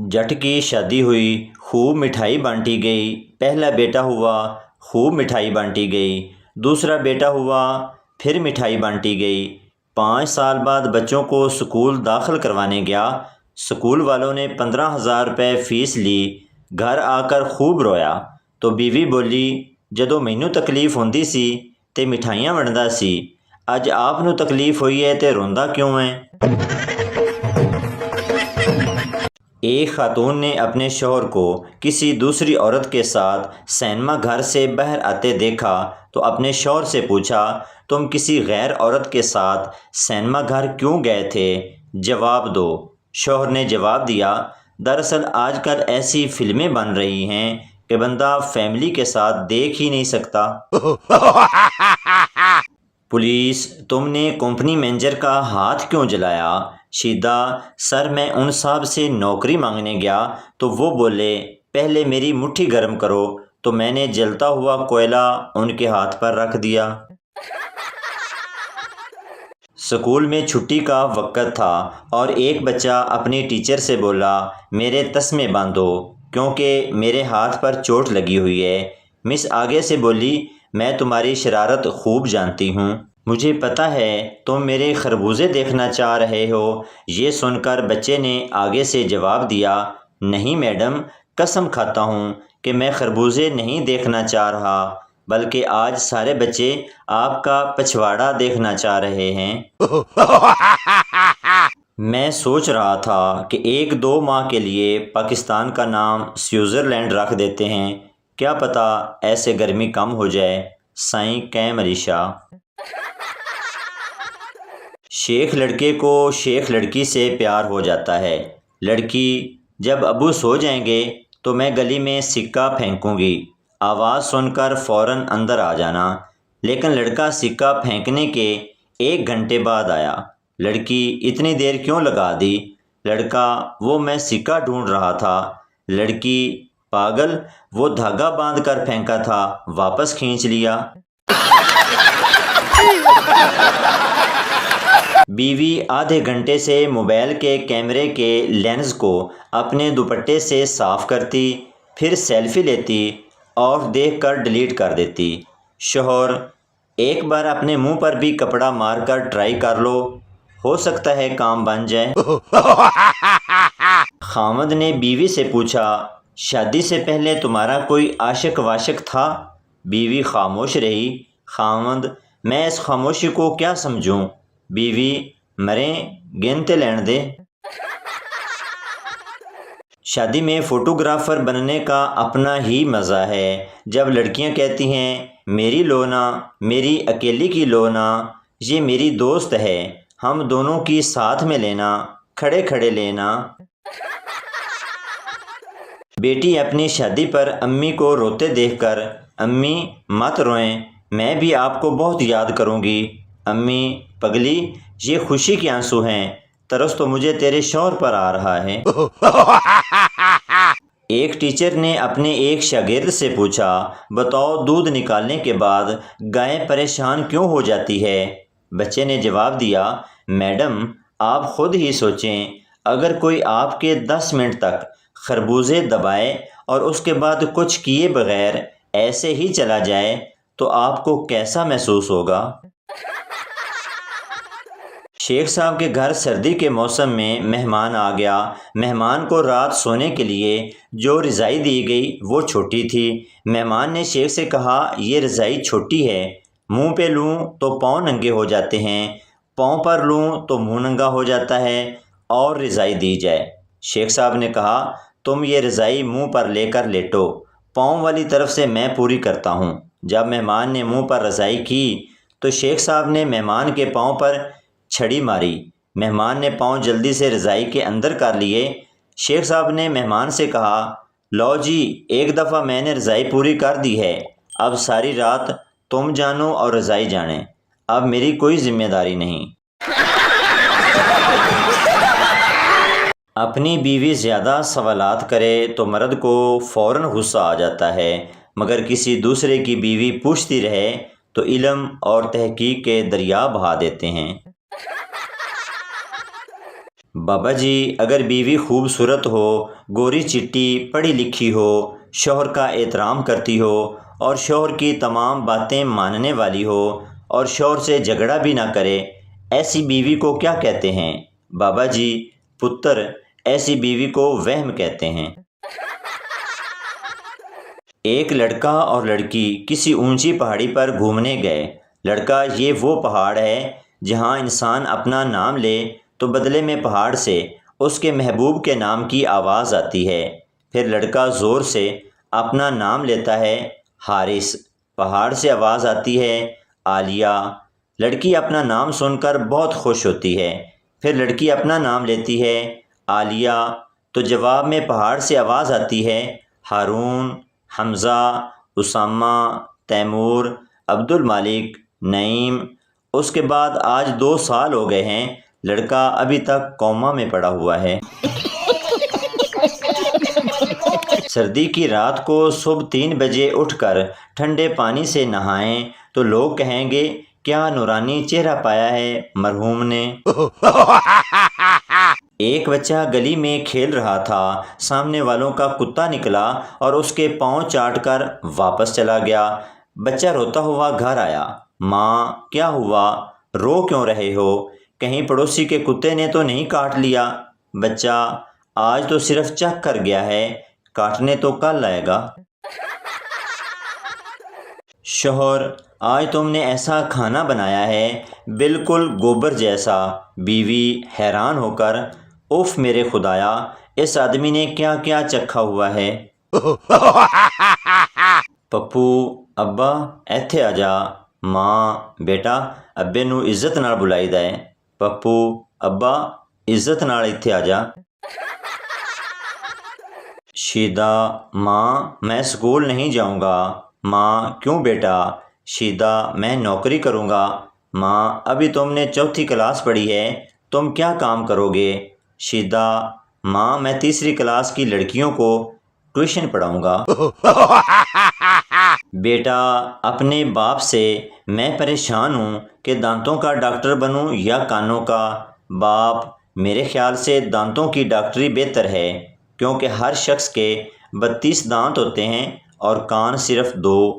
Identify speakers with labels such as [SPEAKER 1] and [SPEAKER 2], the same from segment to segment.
[SPEAKER 1] जट की शादी हुई, खूब मिठाई बांटी गई। पहला बेटा हुआ, खूब मिठाई बांटी गई। दूसरा बेटा हुआ, फिर मिठाई बांटी गई। 5 साल बाद बच्चों को स्कूल दाखिल करवाने गया। स्कूल वालों ने 15,000 रुपये फ़ीस ली। घर आकर खूब रोया तो बीवी बोली, जदों मैनू तकलीफ होंदी सी ते मिठाइयाँ वंडदा सी, अज आप नू तकलीफ हुई है ते रोंदा क्यों है। एक खातून ने अपने शौहर को किसी दूसरी औरत के साथ सिनेमा घर से बाहर आते देखा तो अपने शौहर से पूछा, तुम किसी गैर औरत के साथ सिनेमा घर क्यों गए थे, जवाब दो। शौहर ने जवाब दिया, दरअसल आजकल ऐसी फिल्में बन रही हैं कि बंदा फैमिली के साथ देख ही नहीं सकता। पुलिस, तुमने कंपनी मैनेजर का हाथ क्यों जलाया। शीदा, सर मैं उन साहब से नौकरी मांगने गया तो वो बोले, पहले मेरी मुट्ठी गर्म करो, तो मैंने जलता हुआ कोयला उनके हाथ पर रख दिया। स्कूल में छुट्टी का वक्त था और एक बच्चा अपनी टीचर से बोला, मेरे तस्मे बांधो क्योंकि मेरे हाथ पर चोट लगी हुई है। मिस आगे से बोली, मैं तुम्हारी शरारत खूब जानती हूँ, मुझे पता है तुम मेरे खरबूजे देखना चाह रहे हो। ये सुनकर बच्चे ने आगे से जवाब दिया, नहीं मैडम, कसम खाता हूँ कि मैं खरबूजे नहीं देखना चाह रहा, बल्कि आज सारे बच्चे आपका पछवाड़ा देखना चाह रहे हैं। मैं सोच रहा था कि 1-2 माह के लिए पाकिस्तान का नाम स्विट्ज़रलैंड रख देते हैं, क्या पता ऐसे गर्मी कम हो जाए। साईं कैम अली शाह। शेख लड़के को शेख लड़की से प्यार हो जाता है। लड़की, जब अबू सो जाएंगे तो मैं गली में सिक्का फेंकूंगी, आवाज़ सुनकर फ़ौरन अंदर आ जाना। लेकिन लड़का सिक्का फेंकने के 1 घंटे बाद आया। लड़की, इतनी देर क्यों लगा दी। लड़का, वो मैं सिक्का ढूंढ रहा था। लड़की, पागल, वो धागा बांध कर फेंका था, वापस खींच लिया। बीवी आधे घंटे से मोबाइल के कैमरे के लेंस को अपने दुपट्टे से साफ़ करती, फिर सेल्फी लेती और देखकर डिलीट कर देती। शौहर, एक बार अपने मुंह पर भी कपड़ा मारकर ट्राई कर लो, हो सकता है काम बन जाए। खामद ने बीवी से पूछा, शादी से पहले तुम्हारा कोई आशिक वाशिक था। बीवी खामोश रही। खामद, मैं इस खामोशी को क्या समझूं। बीवी, मरें, गिनते लेने दे। शादी में फ़ोटोग्राफ़र बनने का अपना ही मज़ा है। जब लड़कियां कहती हैं, मेरी लो ना, मेरी अकेली की लो ना, ये मेरी दोस्त है, हम दोनों की साथ में लेना, खड़े खड़े लेना। बेटी अपनी शादी पर अम्मी को रोते देखकर, अम्मी मत रोएं, मैं भी आपको बहुत याद करूँगी। अम्मी, पगली, ये खुशी के आंसू हैं, तरस तो मुझे तेरे शौहर पर आ रहा है। एक टीचर ने अपने एक शागिर्द से पूछा, बताओ दूध निकालने के बाद गाय परेशान क्यों हो जाती है। बच्चे ने जवाब दिया, मैडम आप खुद ही सोचें, अगर कोई आपके 10 मिनट तक खरबूजे दबाए और उसके बाद कुछ किए बगैर ऐसे ही चला जाए तो आपको कैसा महसूस होगा। शेख साहब के घर सर्दी के मौसम में मेहमान आ गया। मेहमान को रात सोने के लिए जो रज़ाई दी गई वो छोटी थी। मेहमान ने शेख से कहा, ये रज़ाई छोटी है, मुंह पे लूँ तो पाँव नंगे हो जाते हैं, पाँव पर लूँ तो मुंह नंगा हो जाता है, और रज़ाई दी जाए। शेख साहब ने कहा, तुम ये रज़ाई मुंह पर लेकर लेटो, पाँव वाली तरफ से मैं पूरी करता हूँ। जब मेहमान ने मुंह पर रज़ाई की तो शेख साहब ने मेहमान के पाँव पर छड़ी मारी। मेहमान ने पाँव जल्दी से रज़ाई के अंदर कर लिए। शेख साहब ने मेहमान से कहा, लो जी, एक दफ़ा मैंने रज़ाई पूरी कर दी है, अब सारी रात तुम जानो और रज़ाई जाने, अब मेरी कोई ज़िम्मेदारी नहीं। अपनी बीवी ज़्यादा सवालात करे तो मर्द को फ़ौरन गुस्सा आ जाता है, मगर किसी दूसरे की बीवी पूछती रहे तो इल्म और तहकीक के दरिया बहा देते हैं। بابا جی اگر بیوی خوبصورت ہو، گوری چٹی، پڑھی لکھی ہو، شوہر کا احترام کرتی ہو اور شوہر کی تمام باتیں ماننے والی ہو اور شوہر سے جھگڑا بھی نہ کرے، ایسی بیوی کو کیا کہتے ہیں؟ بابا جی پتر، ایسی بیوی کو وہم کہتے ہیں۔ ایک لڑکا اور لڑکی کسی اونچی پہاڑی پر گھومنے گئے۔ لڑکا، یہ وہ پہاڑ ہے جہاں انسان اپنا نام لے تو بدلے میں پہاڑ سے اس کے محبوب کے نام کی آواز آتی ہے۔ پھر لڑکا زور سے اپنا نام لیتا ہے، حارث۔ پہاڑ سے آواز آتی ہے، عالیہ۔ لڑکی اپنا نام سن کر بہت خوش ہوتی ہے۔ پھر لڑکی اپنا نام لیتی ہے، عالیہ، تو جواب میں پہاڑ سے آواز آتی ہے، ہارون، حمزہ، اسامہ، تیمور، عبد المالک، نعیم۔ اس کے بعد آج 2 سال ہو گئے ہیں، لڑکا ابھی تک کوما میں پڑا ہوا ہے۔ سردی کی رات کو صبح 3 بجے اٹھ کر ٹھنڈے پانی سے نہائیں تو لوگ کہیں گے کیا نورانی چہرہ پایا ہے مرحوم نے۔ ایک بچہ گلی میں کھیل رہا تھا، سامنے والوں کا کتا نکلا اور اس کے پاؤں چاٹ کر واپس چلا گیا۔ بچہ روتا ہوا گھر آیا، ماں کیا ہوا، رو کیوں رہے ہو، کہیں پڑوسی کے کتے نے تو نہیں کاٹ لیا؟ بچہ، آج تو صرف چکھ کر گیا ہے، کاٹنے تو کل آئے گا۔ شوہر، آج تم نے ایسا کھانا بنایا ہے بالکل گوبر جیسا۔ بیوی حیران ہو کر، اف میرے خدایا، اس آدمی نے کیا کیا چکھا ہوا ہے۔ پپو، ابا ایتھے آ جا۔ ماں، بیٹا ابے نو عزت نال بلائی دا ہے۔ پپو، ابا عزت نال ایتھے آ جا۔ شیدا، ماں میں سکول نہیں جاؤں گا۔ ماں، کیوں بیٹا؟ شیدا، میں نوکری کروں گا۔ ماں، ابھی تم نے 4تھی کلاس پڑھی ہے، تم کیا کام کرو گے؟ شیدا، ماں میں 3ری کلاس کی لڑکیوں کو ٹیوشن پڑھاؤں گا۔ بیٹا اپنے باپ سے، میں پریشان ہوں کہ دانتوں کا ڈاکٹر بنوں یا کانوں کا۔ باپ، میرے خیال سے دانتوں کی ڈاکٹری بہتر ہے، کیونکہ ہر شخص کے 32 دانت ہوتے ہیں اور کان صرف 2۔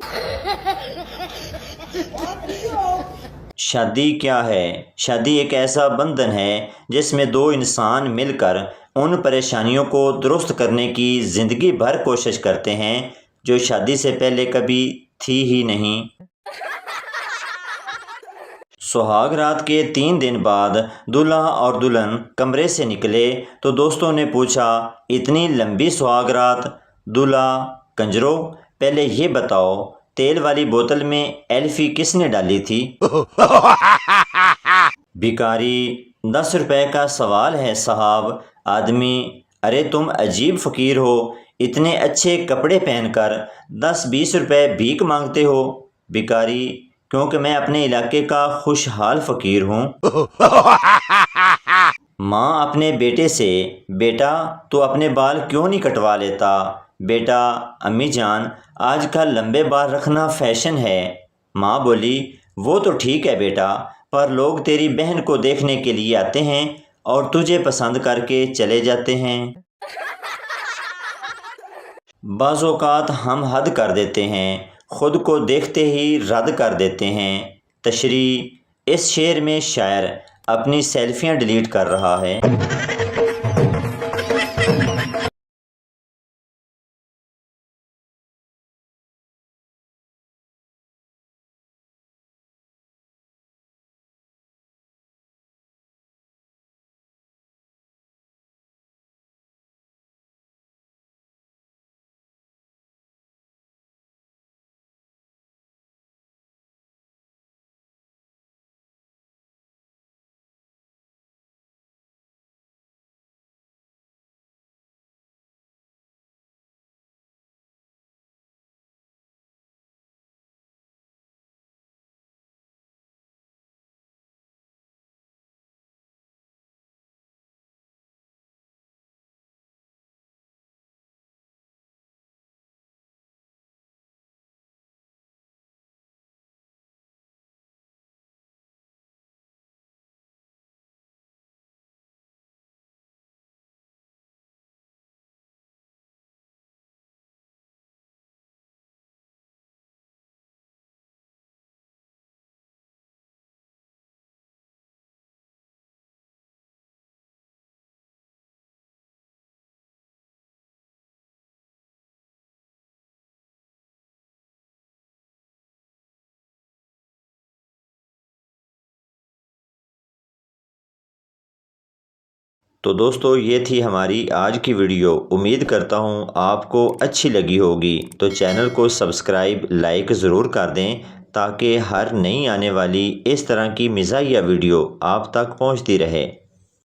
[SPEAKER 1] شادی کیا ہے؟ شادی ایک ایسا بندھن ہے جس میں 2 انسان مل کر ان پریشانیوں کو درست کرنے کی زندگی بھر کوشش کرتے ہیں جو شادی سے پہلے کبھی تھی ہی نہیں۔ سہاگ رات کے 3 دن بعد دلہا اور دلہن کمرے سے نکلے تو دوستوں نے پوچھا، اتنی لمبی سہاگ رات؟ دلہا، کنجرو پہلے یہ بتاؤ تیل والی بوتل میں ایلفی کس نے ڈالی تھی؟ بھکاری، 10 روپے کا سوال ہے صاحب۔ آدمی، ارے تم عجیب فقیر ہو، اتنے اچھے کپڑے پہن کر 10-20 روپے بھیک مانگتے ہو۔ بھکاری، کیونکہ میں اپنے علاقے کا خوشحال فقیر ہوں۔ ماں اپنے بیٹے سے، بیٹا تو اپنے بال کیوں نہیں کٹوا لیتا؟ بیٹا، امی جان آج کل لمبے بال رکھنا فیشن ہے۔ ماں بولی، وہ تو ٹھیک ہے بیٹا، پر لوگ تیری بہن کو دیکھنے کے لیے آتے ہیں اور تجھے پسند کر کے چلے جاتے ہیں۔ بعض اوقات ہم حد کر دیتے ہیں، خود کو دیکھتے ہی رد کر دیتے ہیں۔ تشریح، اس شعر میں شاعر اپنی سیلفیاں ڈیلیٹ کر رہا ہے۔ تو دوستو یہ تھی ہماری آج کی ویڈیو، امید کرتا ہوں آپ کو اچھی لگی ہوگی، تو چینل کو سبسکرائب لائک ضرور کر دیں تاکہ ہر نئی آنے والی اس طرح کی مزاحیہ ویڈیو آپ تک پہنچتی رہے۔